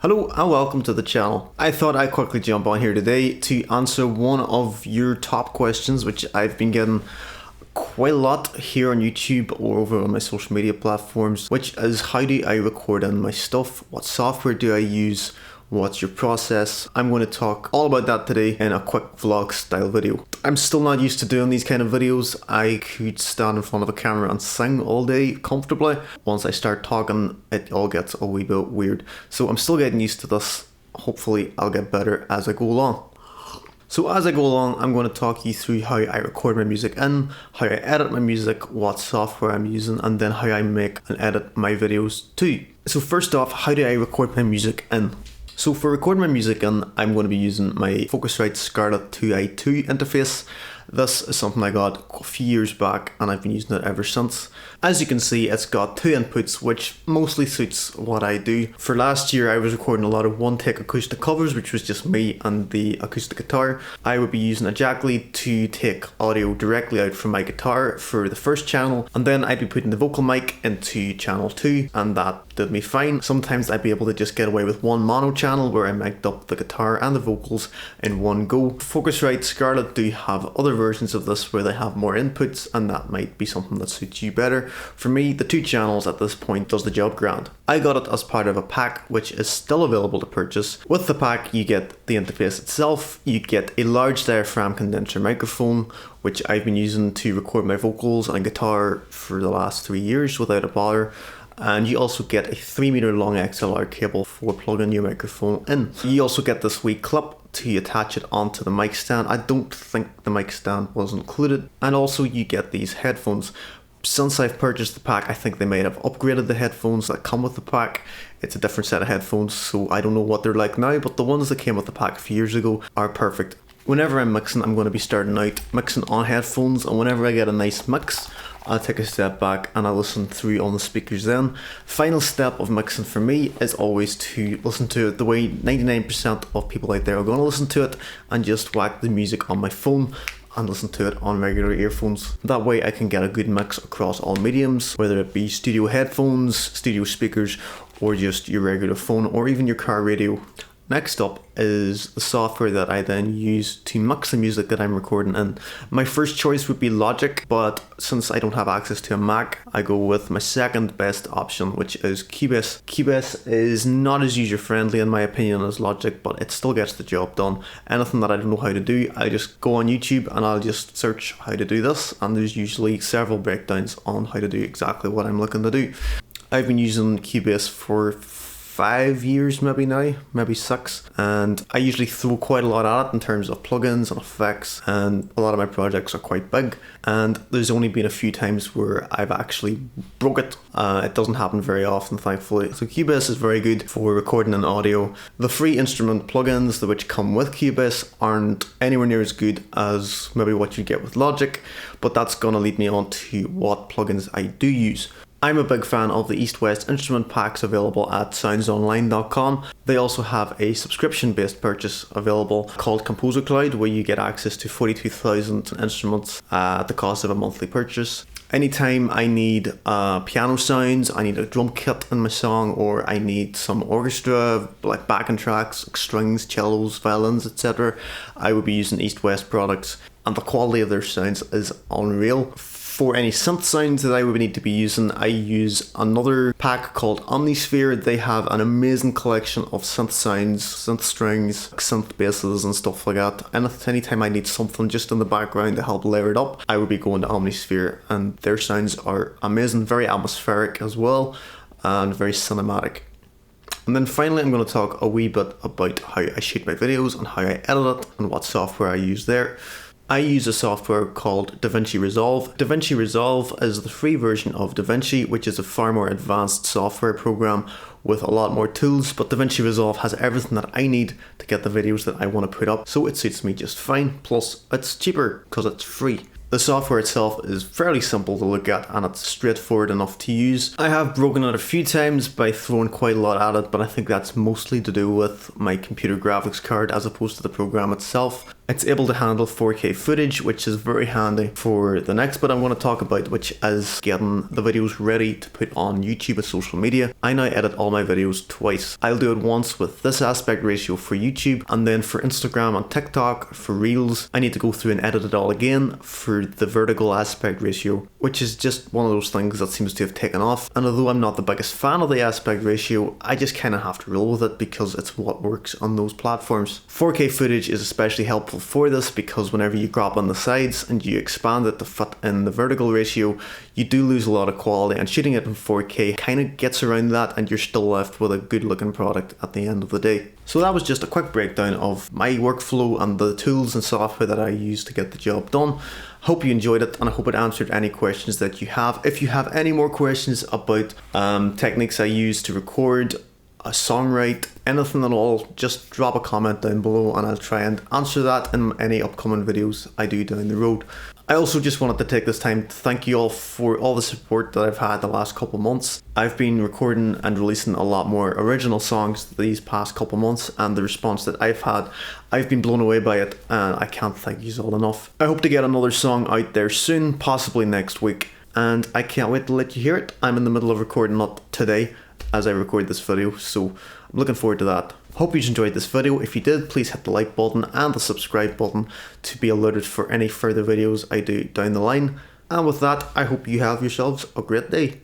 Hello and welcome to the channel. I thought I'd quickly jump on here today to answer one of your top questions, which I've been getting quite a lot here on YouTube or over on my social media platforms, which is how do I record in my stuff? What software do I use? What's your process? I'm going to talk all about that today in a quick vlog style video. I'm still not used to doing these kind of videos. I could stand in front of a camera and sing all day comfortably. Once I start talking, it all gets a wee bit weird. So I'm still getting used to this. Hopefully I'll get better as I go along. So as I go along, I'm going to talk you through how I record my music in, how I edit my music, what software I'm using, and then how I make and edit my videos too. So first off, how do I record my music in? So for recording my music in, I'm going to be using my Focusrite Scarlett 2i2 interface. This is something I got a few years back and I've been using it ever since. As you can see, it's got two inputs, which mostly suits what I do. For last year, I was recording a lot of one-take acoustic covers, which was just me and the acoustic guitar. I would be using a jack lead to take audio directly out from my guitar for the first channel, and then I'd be putting the vocal mic into channel 2, and that did me fine. Sometimes I'd be able to just get away with one mono channel where I mic'd up the guitar and the vocals in one go. Focusrite Scarlett do have other versions of this where they have more inputs, and that might be something that suits you better. For me, the two channels at this point does the job grand. I got it as part of a pack which is still available to purchase. With the pack you get the interface itself, you get a large diaphragm condenser microphone which I've been using to record my vocals and guitar for the last 3 years without a bother. And you also get a 3-meter long XLR cable for plugging your microphone in. You also get this wee clip to attach it onto the mic stand. I don't think the mic stand was included. And also you get these headphones. Since I've purchased the pack, I think they might have upgraded the headphones that come with the pack. It's a different set of headphones, so I don't know what they're like now, but the ones that came with the pack a few years ago are perfect. Whenever I'm mixing, I'm going to be starting out mixing on headphones, and whenever I get a nice mix, I'll take a step back and I'll listen through on the speakers then. Final step of mixing for me is always to listen to it the way 99% of people out there are going to listen to it, and just whack the music on my phone and listen to it on regular earphones. That way I can get a good mix across all mediums, whether it be studio headphones, studio speakers, or just your regular phone, or even your car radio. Next up is the software that I then use to mix the music that I'm recording in. My first choice would be Logic, but since I don't have access to a Mac, I go with my second best option, which is Cubase. Cubase is not as user friendly in my opinion as Logic, but it still gets the job done. Anything that I don't know how to do, I just go on YouTube and I'll just search how to do this, and there's usually several breakdowns on how to do exactly what I'm looking to do. I've been using Cubase for 5 years maybe now, maybe 6, and I usually throw quite a lot at it in terms of plugins and effects, and a lot of my projects are quite big, and there's only been a few times where I've actually broke it. It doesn't happen very often, thankfully. So Cubase is very good for recording an audio. The free instrument plugins that which come with Cubase aren't anywhere near as good as maybe what you get with Logic, but that's gonna lead me on to what plugins I do use. I'm a big fan of the East-West instrument packs available at soundsonline.com. They also have a subscription-based purchase available called Composer Cloud, where you get access to 42,000 instruments at the cost of a monthly purchase. Anytime I need piano sounds, I need a drum kit in my song, or I need some orchestra, like backing tracks, like strings, cellos, violins, etc., I would be using East-West products, and the quality of their sounds is unreal. For any synth sounds that I would need to be using, I use another pack called Omnisphere. They have an amazing collection of synth sounds, synth strings, synth basses and stuff like that. And anytime I need something just in the background to help layer it up, I would be going to Omnisphere, and their sounds are amazing, very atmospheric as well, and very cinematic. And then finally I'm going to talk a wee bit about how I shoot my videos and how I edit it and what software I use there. I use a software called DaVinci Resolve. DaVinci Resolve is the free version of DaVinci, which is a far more advanced software program with a lot more tools, but DaVinci Resolve has everything that I need to get the videos that I want to put up, so it suits me just fine. Plus, it's cheaper because it's free. The software itself is fairly simple to look at, and it's straightforward enough to use. I have broken it a few times by throwing quite a lot at it, but I think that's mostly to do with my computer graphics card as opposed to the program itself. It's able to handle 4K footage, which is very handy for the next bit I'm going to talk about, which is getting the videos ready to put on YouTube and social media. I now edit all my videos twice. I'll do it once with this aspect ratio for YouTube, and then for Instagram and TikTok, for Reels, I need to go through and edit it all again for the vertical aspect ratio, which is just one of those things that seems to have taken off. And although I'm not the biggest fan of the aspect ratio, I just kind of have to roll with it because it's what works on those platforms. 4K footage is especially helpful for this because whenever you crop on the sides and you expand it to fit in the vertical ratio, you do lose a lot of quality, and shooting it in 4K kind of gets around that, and you're still left with a good looking product at the end of the day. So that was just a quick breakdown of my workflow and the tools and software that I use to get the job done. Hope you enjoyed it, and I hope it answered any questions that you have. If you have any more questions about techniques I use to record, a songwrite, anything at all, just drop a comment down below and I'll try and answer that in any upcoming videos I do down the road. I also just wanted to take this time to thank you all for all the support that I've had the last couple months. I've been recording and releasing a lot more original songs these past couple months, and the response that I've had, I've been blown away by it, and I can't thank you all enough. I hope to get another song out there soon, possibly next week, and I can't wait to let you hear it. I'm in the middle of recording it today as I record this video, so I'm looking forward to that. Hope you enjoyed this video. If you did, please hit the like button and the subscribe button to be alerted for any further videos I do down the line. And with that, I hope you have yourselves a great day.